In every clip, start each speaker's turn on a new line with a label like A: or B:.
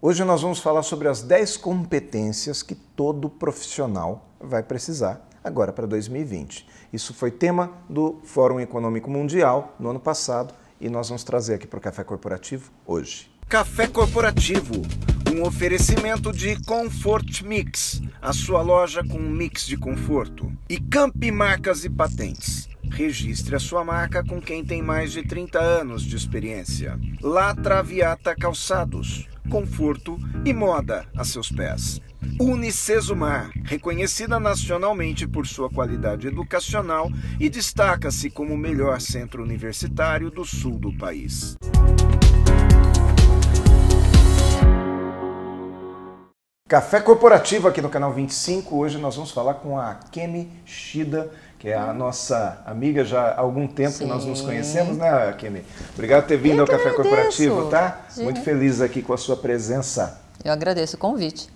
A: Hoje nós vamos falar sobre as 10 competências que todo profissional vai precisar agora para 2020. Isso foi tema do Fórum Econômico Mundial no ano passado e nós vamos trazer aqui para o Café Corporativo hoje.
B: Café Corporativo, um oferecimento de Comfort Mix, a sua loja com um mix de conforto. E Campi Marcas e Patentes. Registre a sua marca com quem tem mais de 30 anos de experiência. La Traviata Calçados, conforto e moda a seus pés. Unicesumar, reconhecida nacionalmente por sua qualidade educacional e destaca-se como o melhor centro universitário do sul do país.
A: Café Corporativo aqui no canal 25. Hoje nós vamos falar com a Kemi Shida, que é a nossa amiga já há algum tempo. Sim. Que nós nos conhecemos, né, Kemi? Obrigado por ter vindo ao Café Corporativo, tá? Sim. Muito feliz aqui com a sua presença.
C: Eu agradeço o convite.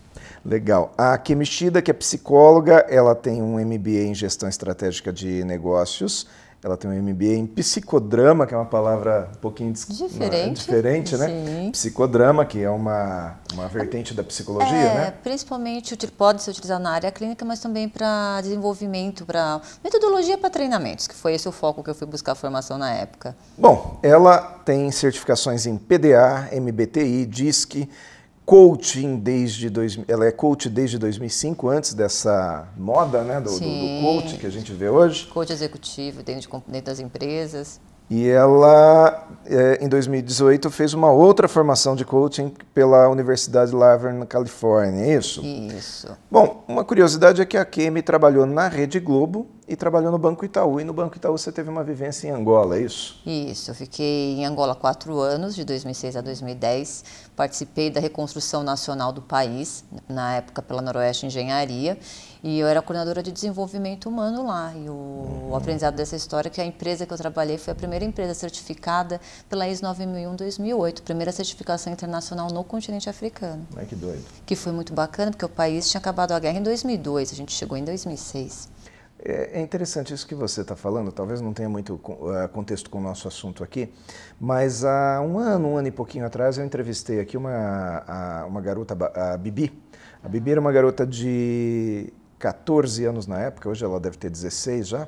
A: Legal. A Kemi Shida, que é psicóloga, ela tem um MBA em Gestão Estratégica de Negócios. Ela tem um MBA em psicodrama, que é uma palavra um pouquinho diferente, né?
C: Sim.
A: Psicodrama, que é uma vertente da psicologia, né?
C: Principalmente pode ser utilizado na área clínica, mas também para desenvolvimento, para metodologia para treinamentos, que foi esse o foco que eu fui buscar a formação na época.
A: Bom, ela tem certificações em PDA, MBTI, DISC, coaching ela é coach desde 2005, antes dessa moda, né, do coaching que a gente vê hoje.
C: Coach executivo dentro das empresas.
A: E ela, em 2018, fez uma outra formação de coaching pela Universidade Laverne, na Califórnia, é isso?
C: Isso.
A: Bom, uma curiosidade é que a Kemi trabalhou na Rede Globo e trabalhou no Banco Itaú. E no Banco Itaú você teve uma vivência em Angola, é isso?
C: Isso, eu fiquei em Angola 4 anos, de 2006 a 2010. Participei da reconstrução nacional do país, na época pela Noroeste Engenharia. E eu era coordenadora de desenvolvimento humano lá. E o aprendizado dessa história é que a empresa que eu trabalhei foi a primeira empresa certificada pela ISO 9001-2008, primeira certificação internacional no continente africano.
A: Ai, que doido.
C: Que foi muito bacana, porque o país tinha acabado a guerra em 2002, a gente chegou em 2006.
A: É interessante isso que você está falando, talvez não tenha muito contexto com o nosso assunto aqui, mas há um ano e pouquinho atrás eu entrevistei aqui uma garota, a Bibi. A Bibi era uma garota de 14 anos na época, hoje ela deve ter 16 já.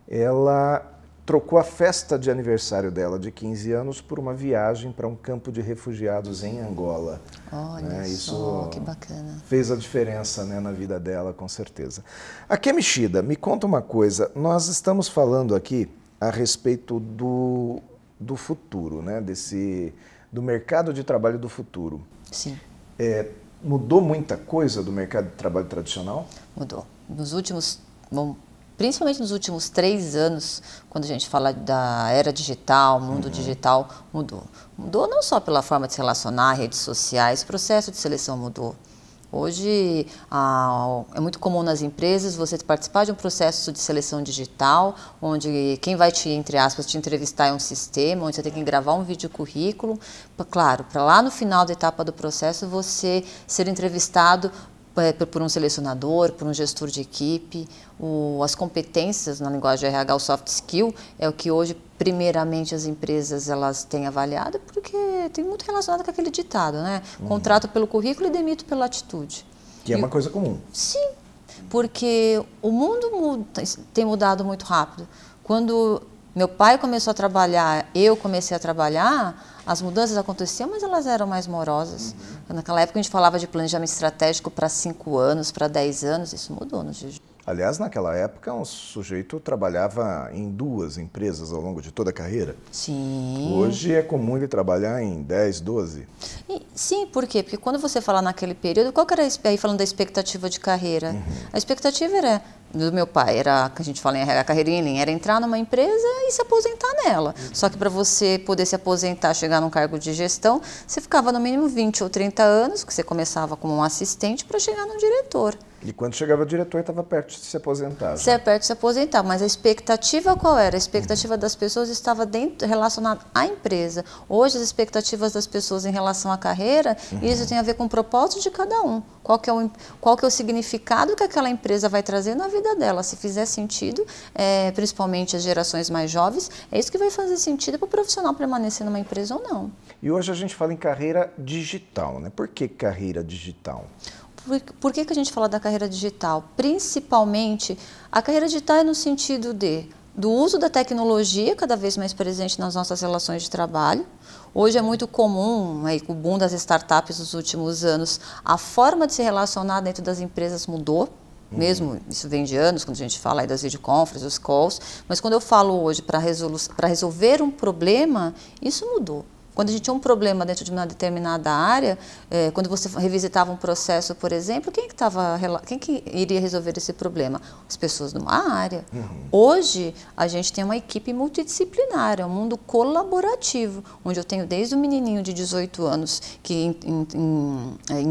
A: Ela trocou a festa de aniversário dela de 15 anos por uma viagem para um campo de refugiados em Angola.
C: Olha
A: isso
C: que bacana.
A: Fez a diferença, né, na vida dela, com certeza. A Kemi Shida, me conta uma coisa, nós estamos falando aqui a respeito do futuro, né, do mercado de trabalho do futuro.
C: Sim.
A: Mudou muita coisa do mercado de trabalho tradicional?
C: Mudou. Principalmente nos últimos 3 anos, quando a gente fala da era digital, mundo digital, mudou. Mudou não só pela forma de se relacionar, redes sociais, o processo de seleção mudou. Hoje é muito comum nas empresas você participar de um processo de seleção digital, onde quem vai entre aspas, te entrevistar é um sistema, onde você tem que gravar um vídeo currículo. Claro, para lá no final da etapa do processo você ser entrevistado por um selecionador, por um gestor de equipe. As competências na linguagem de RH, o soft skill, é o que hoje, primeiramente, as empresas elas têm avaliado, porque tem muito relacionado com aquele ditado, né? Contrato pelo currículo e demito pela atitude.
A: Que é uma coisa comum.
C: Sim, porque o mundo tem mudado muito rápido. Quando meu pai começou a trabalhar, eu comecei a trabalhar, as mudanças aconteciam, mas elas eram mais morosas. Naquela época a gente falava de planejamento estratégico para 5 anos, para 10 anos, isso mudou nos dias de hoje.
A: Aliás, naquela época, um sujeito trabalhava em 2 empresas ao longo de toda a carreira.
C: Sim.
A: Hoje é comum ele trabalhar em 10, 12.
C: Sim, por quê? Porque quando você fala naquele período, qual que era, aí falando da expectativa de carreira? A expectativa era, do meu pai, era, que a gente fala em RH, carreira em linha, era entrar numa empresa e se aposentar nela. Só que para você poder se aposentar, chegar num cargo de gestão, você ficava no mínimo 20 ou 30 anos, que você começava como um assistente para chegar num diretor.
A: E quando chegava o diretor, estava perto de se aposentar.
C: Se é perto de se aposentar, mas a expectativa qual era? A expectativa das pessoas estava relacionada à empresa. Hoje, as expectativas das pessoas em relação à carreira, isso tem a ver com o propósito de cada um. Qual que é o significado que aquela empresa vai trazer na vida dela? Se fizer sentido, principalmente as gerações mais jovens, é isso que vai fazer sentido para o profissional permanecer numa empresa ou não.
A: E hoje a gente fala em carreira digital, né? Por que carreira digital?
C: Por que a gente fala da carreira digital? Principalmente, a carreira digital é no sentido do uso da tecnologia cada vez mais presente nas nossas relações de trabalho. Hoje é muito comum, aí, com o boom das startups nos últimos anos, a forma de se relacionar dentro das empresas mudou. Mesmo, isso vem de anos, quando a gente fala aí das videoconferências, dos calls, mas quando eu falo hoje para resolver um problema, isso mudou. Quando a gente tinha um problema dentro de uma determinada área, quando você revisitava um processo, por exemplo, quem que iria resolver esse problema? As pessoas de uma área. Hoje, a gente tem uma equipe multidisciplinar, é um mundo colaborativo, onde eu tenho desde um menininho de 18 anos que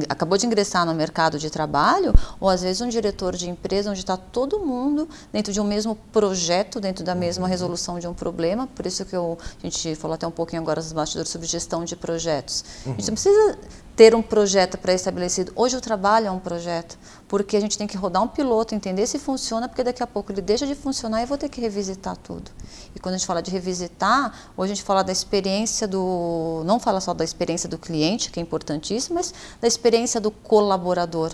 C: acabou de ingressar no mercado de trabalho, ou às vezes um diretor de empresa, onde está todo mundo dentro de um mesmo projeto, dentro da mesma resolução de um problema. Por isso que a gente falou até um pouquinho agora nos bastidores sobre gestão de projetos. A gente não precisa ter um projeto pré-estabelecido. Hoje o trabalho é um projeto, porque a gente tem que rodar um piloto, entender se funciona, porque daqui a pouco ele deixa de funcionar e eu vou ter que revisitar tudo. E quando a gente fala de revisitar, hoje a gente fala da experiência não fala só da experiência do cliente, que é importantíssimo, mas da experiência do colaborador.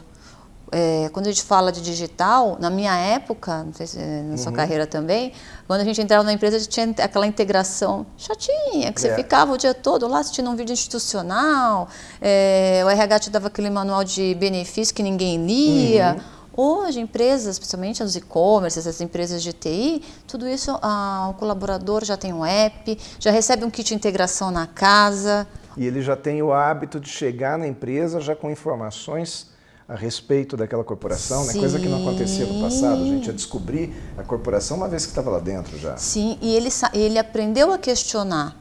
C: Quando a gente fala de digital, na minha época, não sei se na sua carreira também, quando a gente entrava na empresa, a gente tinha aquela integração chatinha, que você ficava o dia todo lá assistindo um vídeo institucional, o RH te dava aquele manual de benefício que ninguém lia. Hoje, empresas, principalmente os e-commerce, as empresas de TI, tudo isso, o colaborador já tem um app, já recebe um kit de integração na casa.
A: E ele já tem o hábito de chegar na empresa já com informações a respeito daquela corporação, né? Coisa que não acontecia no passado. A gente ia descobrir a corporação uma vez que estava lá dentro já.
C: Sim, e ele aprendeu a questionar.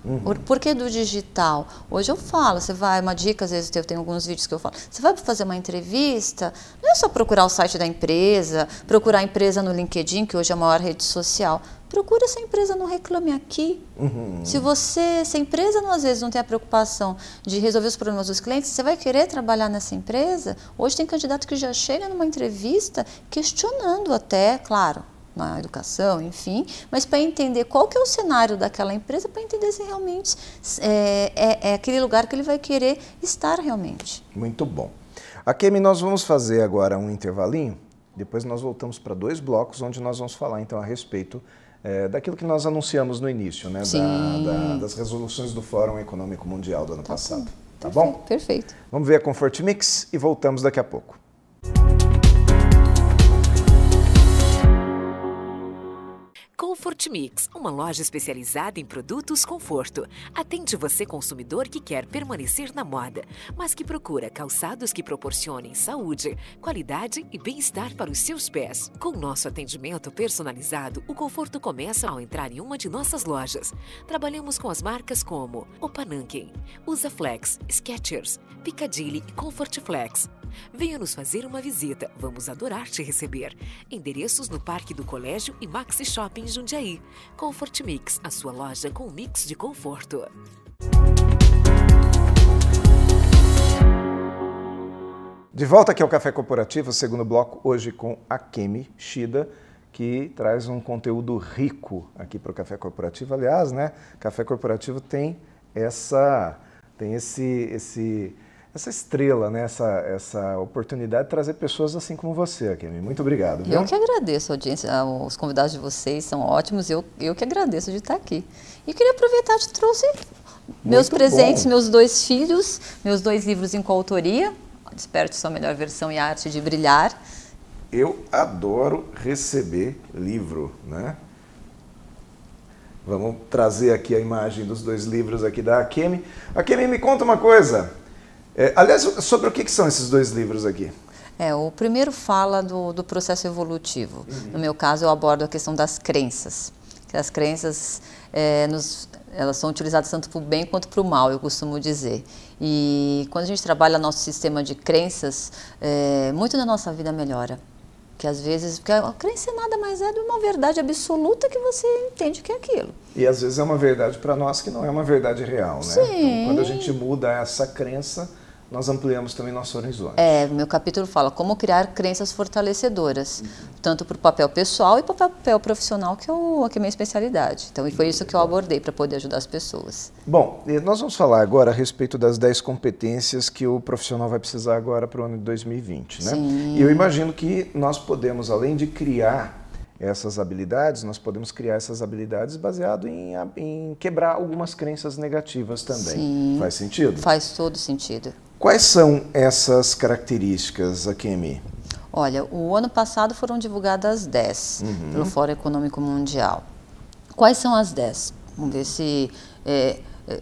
C: Por que do digital? Hoje eu falo, uma dica, às vezes eu tenho alguns vídeos que eu falo, você vai fazer uma entrevista, não é só procurar o site da empresa, procurar a empresa no LinkedIn, que hoje é a maior rede social. Procura essa empresa no Reclame Aqui. Se a empresa às vezes não tem a preocupação de resolver os problemas dos clientes, você vai querer trabalhar nessa empresa? Hoje tem candidato que já chega numa entrevista questionando até, claro, na educação, enfim, mas para entender qual que é o cenário daquela empresa, para entender se realmente é aquele lugar que ele vai querer estar realmente.
A: Muito bom. Akemi, nós vamos fazer agora um intervalinho, depois nós voltamos para 2 blocos, onde nós vamos falar então a respeito daquilo que nós anunciamos no início, né? Das resoluções do Fórum Econômico Mundial do ano passado. Tá bom?
C: Perfeito.
A: Vamos ver a Comfort Mix e voltamos daqui a pouco.
D: Comfort Mix, uma loja especializada em produtos conforto. Atende você, consumidor, que quer permanecer na moda, mas que procura calçados que proporcionem saúde, qualidade e bem-estar para os seus pés. Com nosso atendimento personalizado, o conforto começa ao entrar em uma de nossas lojas. Trabalhamos com as marcas como Opananken, Usaflex, Skechers, Piccadilly e Comfort Flex. Venha nos fazer uma visita, vamos adorar te receber. Endereços no Parque do Colégio e Maxi Shopping Jundiaí. Comfort Mix, a sua loja com um mix de conforto.
A: De volta aqui ao Café Corporativo, segundo bloco, hoje com Akemi Shida, que traz um conteúdo rico aqui para o Café Corporativo. Aliás, né, Café Corporativo tem essa estrela, né? essa oportunidade de trazer pessoas assim como você, Akemi. Muito obrigado. Viu?
C: Eu que agradeço a audiência, os convidados de vocês são ótimos, eu que agradeço de estar aqui. E queria aproveitar, te trouxe meus presentes, meus 2 filhos, meus 2 livros em coautoria, Desperte Sua Melhor Versão e a Arte de Brilhar.
A: Eu adoro receber livro, né? Vamos trazer aqui a imagem dos 2 livros aqui da Akemi. Akemi, me conta uma coisa. Aliás, sobre o que são esses 2 livros aqui?
C: O primeiro fala do processo evolutivo. No meu caso, eu abordo a questão das crenças. Que as crenças elas são utilizadas tanto para o bem quanto para o mal, eu costumo dizer. E quando a gente trabalha nosso sistema de crenças, muito da nossa vida melhora. Que às vezes, porque a crença nada mais é de uma verdade absoluta que você entende que é aquilo.
A: E às vezes é uma verdade para nós que não é uma verdade real, né?
C: Sim.
A: Então, quando a gente muda essa crença, nós ampliamos também nosso horizonte.
C: Meu capítulo fala como criar crenças fortalecedoras, tanto para o papel pessoal e para o papel profissional, que é a minha especialidade. Então, foi isso que eu abordei para poder ajudar as pessoas.
A: Bom, nós vamos falar agora a respeito das 10 competências que o profissional vai precisar agora para o ano de 2020, né?
C: Sim.
A: E eu imagino que nós podemos, além de criar essas habilidades, nós podemos criar essas habilidades baseado em quebrar algumas crenças negativas também.
C: Sim.
A: Faz sentido?
C: Faz todo sentido.
A: Quais são essas características, Akemi?
C: Olha, o ano passado foram divulgadas 10 pelo Fórum Econômico Mundial. Quais são as 10? Vamos ver se...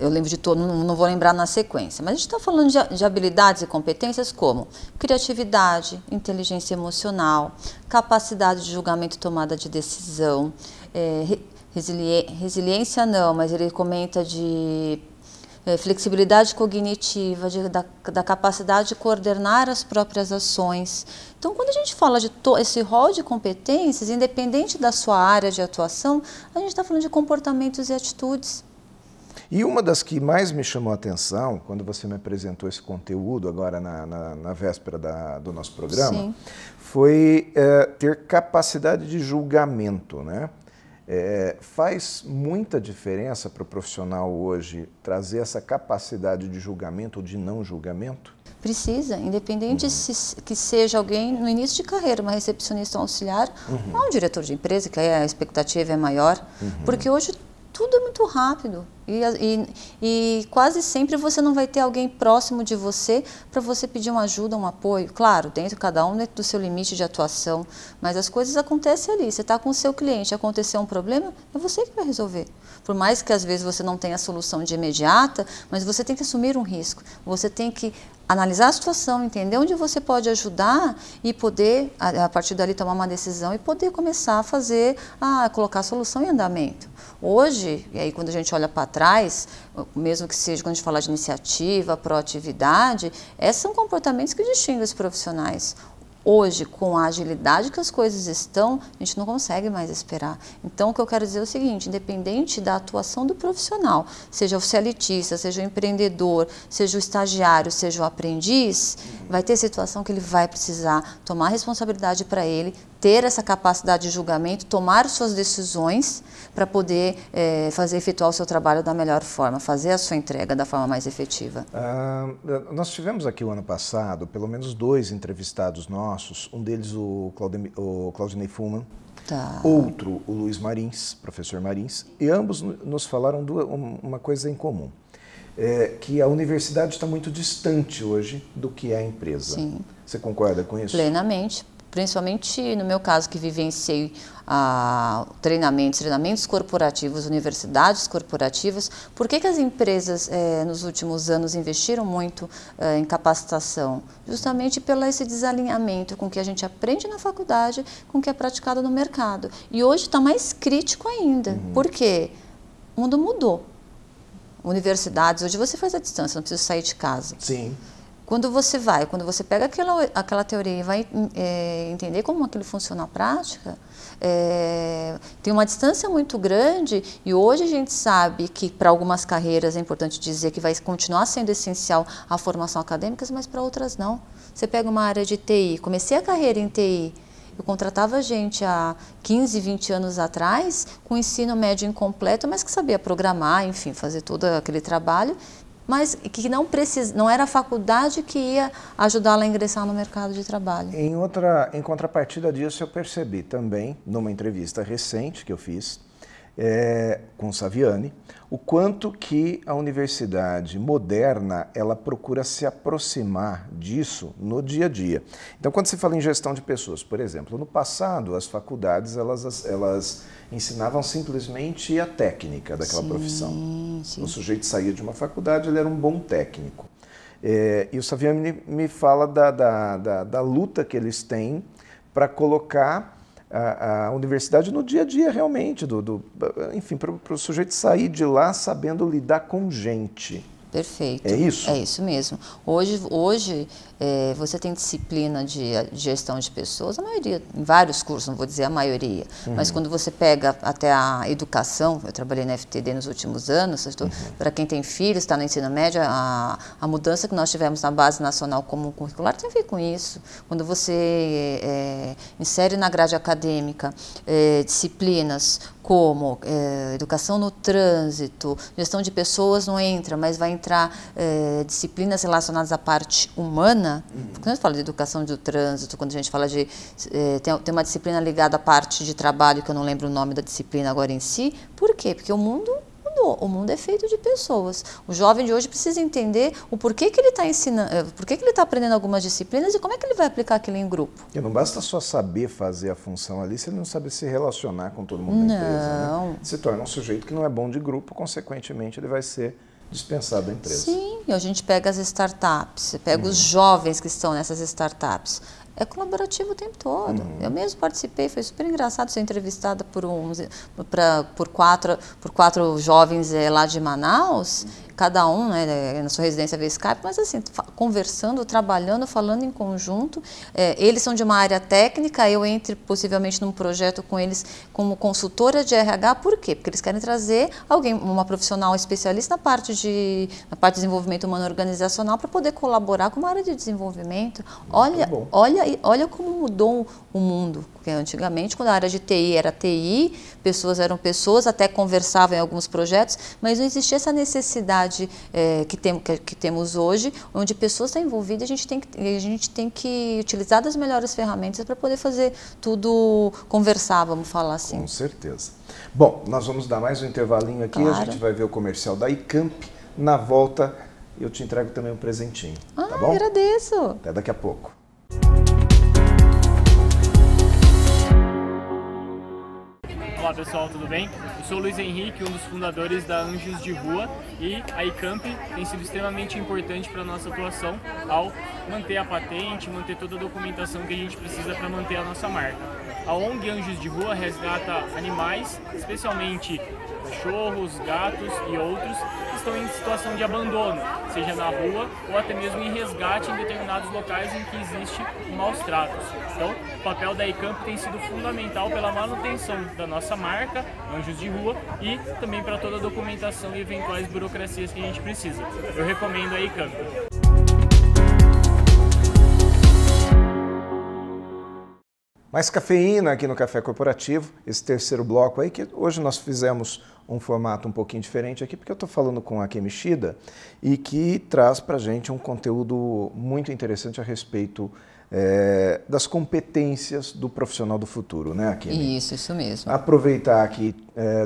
C: eu lembro de todo, não vou lembrar na sequência, mas a gente está falando de habilidades e competências como criatividade, inteligência emocional, capacidade de julgamento e tomada de decisão, resiliência não, mas ele comenta de flexibilidade cognitiva, da capacidade de coordenar as próprias ações. Então, quando a gente fala de esse rol de competências, independente da sua área de atuação, a gente está falando de comportamentos e atitudes.
A: E uma das que mais me chamou a atenção, quando você me apresentou esse conteúdo agora na véspera do nosso programa,
C: Sim.
A: foi ter capacidade de julgamento, né? Faz muita diferença para o profissional hoje trazer essa capacidade de julgamento ou de não julgamento?
C: Precisa, independente que seja alguém no início de carreira, uma recepcionista auxiliar, ou um diretor de empresa, que aí a expectativa é maior, porque hoje tudo é muito rápido e quase sempre você não vai ter alguém próximo de você para você pedir uma ajuda, um apoio. Claro, cada um dentro do seu limite de atuação, mas as coisas acontecem ali. Você está com o seu cliente, aconteceu um problema, é você que vai resolver. Por mais que às vezes você não tenha a solução de imediata, mas você tem que assumir um risco. Você tem que analisar a situação, entender onde você pode ajudar e poder, a partir dali, tomar uma decisão e poder começar a colocar a solução em andamento. Hoje, e aí quando a gente olha para trás, mesmo que seja quando a gente fala de iniciativa, proatividade, esses são comportamentos que distinguem os profissionais. Hoje, com a agilidade que as coisas estão, a gente não consegue mais esperar. Então, o que eu quero dizer é o seguinte, independente da atuação do profissional, seja o cialitista, seja o empreendedor, seja o estagiário, seja o aprendiz, vai ter situação que ele vai precisar tomar responsabilidade para ele, ter essa capacidade de julgamento, tomar suas decisões para poder efetuar o seu trabalho da melhor forma, fazer a sua entrega da forma mais efetiva.
A: Nós tivemos aqui o ano passado, pelo menos 2 entrevistados nossos, um deles o Claudinei Fullman,
C: Tá.
A: outro o Luiz Marins, professor Marins, e ambos nos falaram uma coisa em comum, que a universidade está muito distante hoje do que é a empresa.
C: Sim.
A: Você concorda com isso?
C: Plenamente. Principalmente no meu caso, que vivenciei treinamentos corporativos, universidades corporativas. Por que as empresas nos últimos anos investiram muito em capacitação? Justamente pelo esse desalinhamento com o que a gente aprende na faculdade com o que é praticado no mercado. E hoje está mais crítico ainda. Por quê? O mundo mudou. Universidades, hoje você faz à distância, não precisa sair de casa.
A: Sim.
C: Quando você pega aquela teoria e vai entender como aquilo funciona na prática, tem uma distância muito grande e hoje a gente sabe que para algumas carreiras é importante dizer que vai continuar sendo essencial a formação acadêmica, mas para outras não. Você pega uma área de TI, comecei a carreira em TI, eu contratava gente há 15, 20 anos atrás com ensino médio incompleto, mas que sabia programar, enfim, fazer todo aquele trabalho, mas que não era a faculdade que ia ajudá-la a ingressar no mercado de trabalho.
A: Em contrapartida disso, eu percebi também, numa entrevista recente que eu fiz com o Saviani, o quanto que a universidade moderna, ela procura se aproximar disso no dia a dia. Então, quando se fala em gestão de pessoas, por exemplo, no passado, as faculdades, elas ensinavam simplesmente a técnica daquela profissão.
C: Sim.
A: O sujeito saía de uma faculdade, ele era um bom técnico. E o Saviani me fala da luta que eles têm para colocar a universidade no dia a dia realmente, enfim, para o sujeito sair de lá sabendo lidar com gente.
C: Perfeito.
A: É isso?
C: É isso mesmo. Hoje você tem disciplina de gestão de pessoas, a maioria, em vários cursos, não vou dizer a maioria, mas quando você pega até a educação, eu trabalhei na FTD nos últimos anos, para quem tem filhos, está no ensino médio, a mudança que nós tivemos na Base Nacional Comum Curricular tem a ver com isso. Quando você insere na grade acadêmica disciplinas como educação no trânsito, gestão de pessoas não entra, mas vai entrar disciplinas relacionadas à parte humana. Quando a gente fala de educação do trânsito, quando a gente fala de... tem uma disciplina ligada à parte de trabalho, que eu não lembro o nome da disciplina agora em si. Por quê? Porque o mundo mudou, o mundo é feito de pessoas. O jovem de hoje precisa entender o porquê que ele está ensinando, porquê que ele está aprendendo algumas disciplinas e como é que ele vai aplicar aquilo em grupo.
A: Porque não basta só saber fazer a função ali, se ele não sabe se relacionar com todo mundo da empresa. Né? Se torna um sujeito que não é bom de grupo, consequentemente ele vai ser dispensado da empresa.
C: Sim, e a gente pega as startups, você pega os jovens que estão nessas startups. É colaborativo o tempo todo. Eu mesmo participei, foi super engraçado ser entrevistada por quatro jovens lá de Manaus, cada um na sua residência via Skype, mas assim, conversando, trabalhando, falando em conjunto. Eles são de uma área técnica, eu entro possivelmente num projeto com eles como consultora de RH, por quê? Porque eles querem trazer uma profissional especialista na parte de desenvolvimento humano organizacional para poder colaborar com uma área de desenvolvimento. Olha como mudou o mundo, porque antigamente, quando a área de TI era TI, pessoas eram pessoas, até conversavam em alguns projetos, mas não existia essa necessidade que temos hoje, onde pessoas estão envolvidas, a gente tem que utilizar das melhores ferramentas para poder fazer tudo conversar, vamos falar assim.
A: Com certeza. Bom, nós vamos dar mais um intervalinho aqui,
C: claro.
A: A gente vai ver o comercial da ICAMP. Na volta, eu te entrego também um presentinho, tá bom?
C: Agradeço.
A: Até daqui a pouco.
E: Olá pessoal, tudo bem? Eu sou o Luiz Henrique, um dos fundadores da Anjos de Rua, e a ICAMP tem sido extremamente importante para a nossa atuação ao manter a patente, manter toda a documentação que a gente precisa para manter a nossa marca. A ONG Anjos de Rua resgata animais, especialmente cachorros, gatos e outros que estão em situação de abandono, seja na rua ou até mesmo em resgate em determinados locais em que existe maus tratos. Então, o papel da ICAMP tem sido fundamental pela manutenção da nossa marca, Anjos de Rua, e também para toda a documentação e eventuais burocracias que a gente precisa. Eu recomendo a ICAMP.
A: Mais cafeína aqui no Café Corporativo, esse terceiro bloco aí, que hoje nós fizemos um formato um pouquinho diferente aqui, porque eu estou falando com a Kemi Shida e que traz para a gente um conteúdo muito interessante a respeito das competências do profissional do futuro, né, Kemi?
C: Isso mesmo.
A: Aproveitar aqui,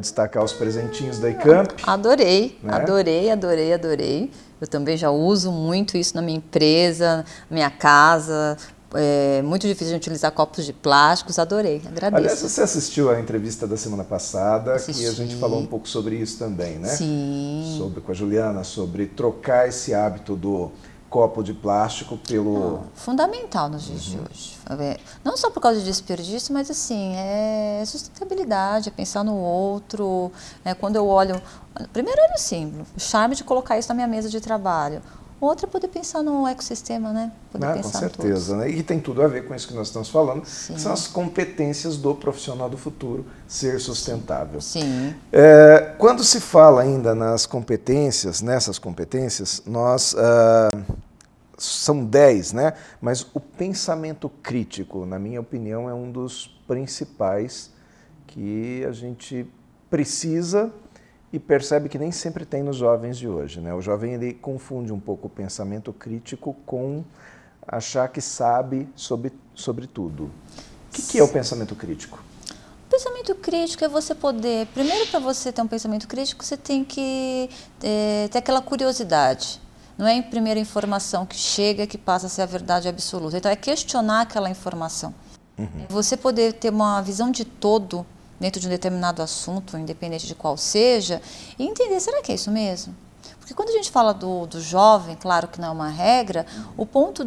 A: destacar os presentinhos da ICAMP.
C: Adorei,
A: né?
C: adorei. Eu também já uso muito isso na minha empresa, na minha casa. É muito difícil de utilizar copos de plásticos, adorei, agradeço.
A: Aliás, você assistiu a entrevista da semana passada,
C: Assisti.
A: Que a gente falou um pouco sobre isso também, né?
C: Sim.
A: Com a Juliana, sobre trocar esse hábito do copo de plástico pelo...
C: Fundamental nos dias de hoje. Não só por causa de desperdício, mas assim, é sustentabilidade, é pensar no outro. Quando eu olho... Primeiro, olha o símbolo, o charme de colocar isso na minha mesa de trabalho. Outra é poder pensar no ecossistema, né? Poder pensar
A: com certeza, né? E tem tudo a ver com isso que nós estamos falando,
C: Sim.
A: que são as competências do profissional do futuro, ser sustentável.
C: Sim.
A: Quando se fala ainda nessas competências, nós... são 10, né? Mas o pensamento crítico, na minha opinião, é um dos principais que a gente precisa e percebe que nem sempre tem nos jovens de hoje, né? O jovem, ele confunde um pouco o pensamento crítico com achar que sabe sobre tudo. O que é o pensamento crítico?
C: O pensamento crítico é você poder... Primeiro, para você ter um pensamento crítico, você tem que ter aquela curiosidade. Não é a primeira informação que chega que passa a ser a verdade absoluta. Então, é questionar aquela informação. Você poder ter uma visão de todo dentro de um determinado assunto, independente de qual seja, e entender, será que é isso mesmo? Porque quando a gente fala do jovem, claro que não é uma regra, o ponto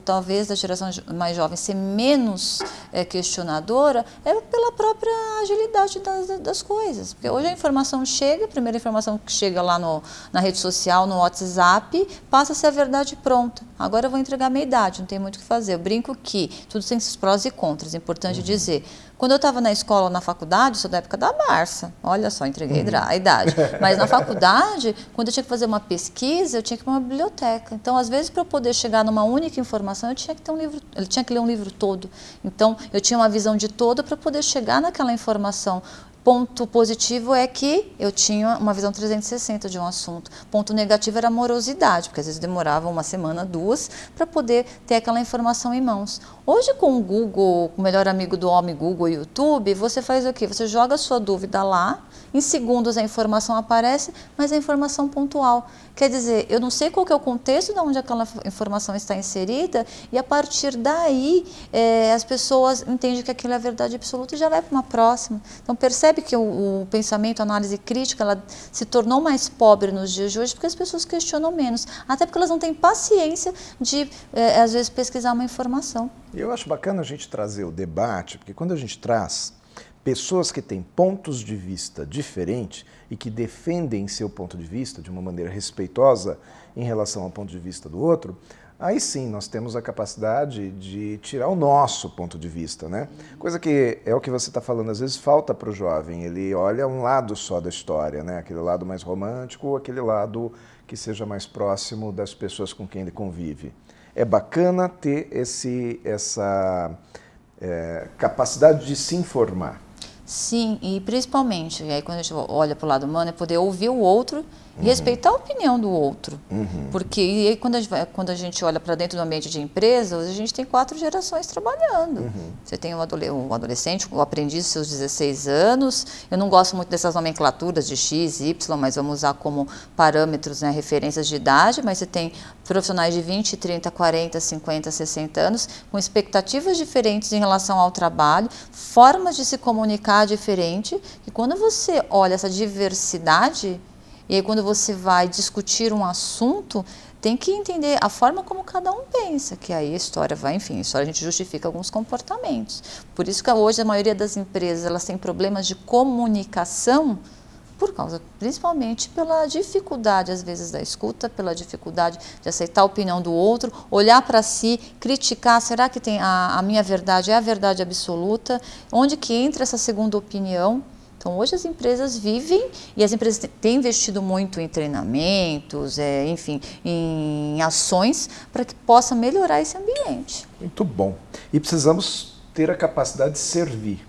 C: talvez da geração mais jovem ser menos questionadora é pela própria agilidade das coisas. Porque hoje a informação chega, a primeira informação que chega lá na rede social, no WhatsApp, passa a ser a verdade pronta. Agora eu vou entregar a minha idade, não tem muito o que fazer. Eu brinco que tudo tem seus prós e contras, é importante dizer. Quando eu estava na escola ou na faculdade, sou da época da Barça, olha só, entreguei a idade. Mas na faculdade, quando eu tinha que fazer uma pesquisa, eu tinha que ir para uma biblioteca. Então, às vezes, para eu poder chegar numa única informação, eu tinha que ler um livro todo. Então, eu tinha uma visão de todo para poder chegar naquela informação. Ponto positivo é que eu tinha uma visão 360 de um assunto. Ponto negativo era a morosidade, porque às vezes demorava uma semana, 2, para poder ter aquela informação em mãos. Hoje, com o Google, o melhor amigo do homem, Google e YouTube, você faz o quê? Você joga a sua dúvida lá, em segundos a informação aparece, mas é informação pontual. Quer dizer, eu não sei qual que é o contexto de onde aquela informação está inserida e a partir daí as pessoas entendem que aquilo é a verdade absoluta e já vai para uma próxima. Então percebe que o pensamento, a análise crítica, ela se tornou mais pobre nos dias de hoje porque as pessoas questionam menos, até porque elas não têm paciência de, às vezes, pesquisar uma informação.
A: E eu acho bacana a gente trazer o debate, porque quando a gente traz pessoas que têm pontos de vista diferentes e que defendem seu ponto de vista de uma maneira respeitosa em relação ao ponto de vista do outro, aí sim nós temos a capacidade de tirar o nosso ponto de vista, né? Coisa que é o que você está falando, às vezes falta para o jovem, ele olha um lado só da história, né? Aquele lado mais romântico, aquele lado que seja mais próximo das pessoas com quem ele convive. É bacana ter essa capacidade de se informar.
C: Sim, e principalmente, e aí quando a gente olha para o lado humano, é poder ouvir o outro e respeitar a opinião do outro. Porque e aí quando a gente olha para dentro do ambiente de empresa, hoje a gente tem 4 gerações trabalhando. Você tem o adolescente, o aprendiz de seus 16 anos. Eu não gosto muito dessas nomenclaturas de X, Y, mas vamos usar como parâmetros, né, referências de idade. Mas você tem profissionais de 20, 30, 40, 50, 60 anos, com expectativas diferentes em relação ao trabalho, formas de se comunicar diferente. E quando você olha essa diversidade, e aí quando você vai discutir um assunto, tem que entender a forma como cada um pensa, que aí a história vai, enfim, a história a gente justifica alguns comportamentos. Por isso que hoje a maioria das empresas, elas têm problemas de comunicação, por causa, principalmente pela dificuldade, às vezes, da escuta, pela dificuldade de aceitar a opinião do outro, olhar para si, criticar, será que a minha verdade é a verdade absoluta? Onde que entra essa segunda opinião? Então, hoje as empresas vivem e as empresas têm investido muito em treinamentos, enfim, em ações para que possa melhorar esse ambiente.
A: Muito bom. E precisamos ter a capacidade de servir.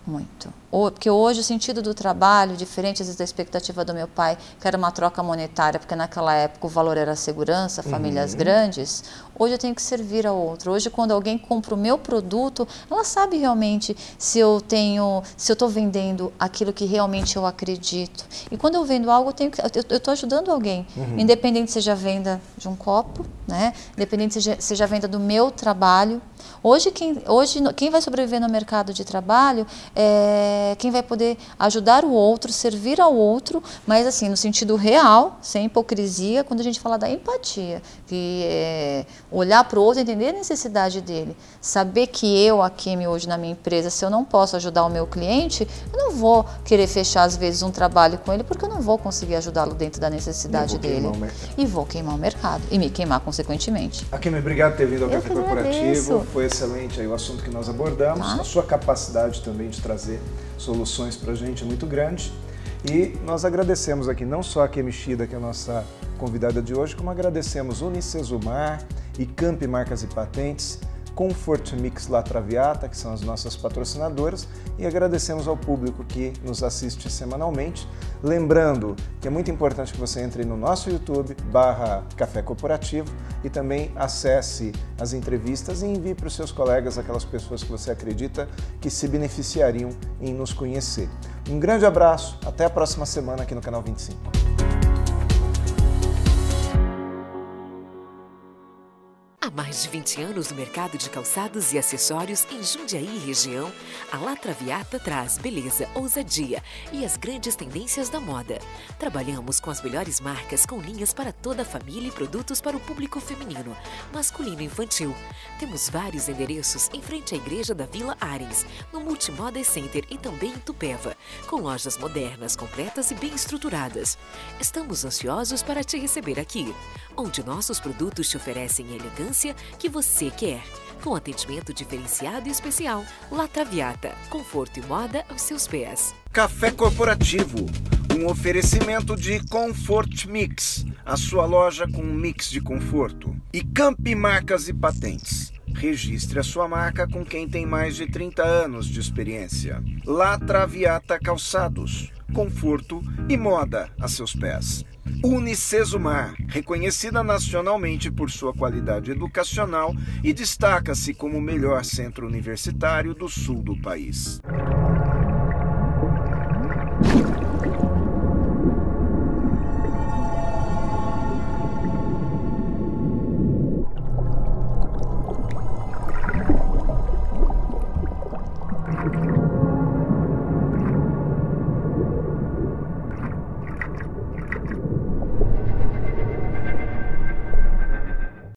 C: Muito. Porque hoje o sentido do trabalho, diferente às vezes da expectativa do meu pai, que era uma troca monetária, porque naquela época o valor era a segurança, famílias grandes, hoje eu tenho que servir ao outro. Hoje, quando alguém compra o meu produto, ela sabe realmente se eu estou vendendo aquilo que realmente eu acredito. E quando eu vendo algo, eu estou ajudando alguém, independente seja a venda de um copo, né? Independente seja a venda do meu trabalho. Hoje quem vai sobreviver no mercado de trabalho é quem vai poder ajudar o outro, servir ao outro, mas assim, no sentido real, sem hipocrisia, quando a gente fala da empatia, que é olhar para o outro, entender a necessidade dele, saber que eu, aqui hoje na minha empresa, se eu não posso ajudar o meu cliente, eu não vou querer fechar às vezes um trabalho com ele, porque eu não vou conseguir ajudá-lo dentro da necessidade dele. E vou queimar o mercado, e me queimar consequentemente.
A: Akemi, obrigado por ter vindo ao Café Corporativo.
C: Agradeço.
A: Foi excelente aí o assunto que nós abordamos. A sua capacidade também de trazer soluções para a gente é muito grande. E nós agradecemos aqui não só a Akemi Shida, que é a nossa convidada de hoje, como agradecemos Unicesumar, Icamp Marcas e Patentes, Comfort Mix La Traviata, que são as nossas patrocinadoras, e agradecemos ao público que nos assiste semanalmente. Lembrando que é muito importante que você entre no nosso YouTube, /Café Corporativo, e também acesse as entrevistas e envie para os seus colegas, aquelas pessoas que você acredita que se beneficiariam em nos conhecer. Um grande abraço, até a próxima semana aqui no Canal 25.
D: Há mais de 20 anos no mercado de calçados e acessórios em Jundiaí e região, a La Traviata traz beleza, ousadia e as grandes tendências da moda. Trabalhamos com as melhores marcas com linhas para toda a família e produtos para o público feminino, masculino e infantil. Temos vários endereços em frente à Igreja da Vila Arens, no Multimoda Center e também em Tupéva, com lojas modernas, completas e bem estruturadas. Estamos ansiosos para te receber aqui, onde nossos produtos te oferecem a elegância que você quer, com atendimento diferenciado e especial. La Traviata, conforto e moda aos seus pés.
B: Café Corporativo, um oferecimento de Comfort Mix, a sua loja com um mix de conforto. E Campi Marcas e Patentes. Registre a sua marca com quem tem mais de 30 anos de experiência. La Traviata Calçados, conforto e moda a seus pés. Unicesumar, reconhecida nacionalmente por sua qualidade educacional e destaca-se como o melhor centro universitário do sul do país.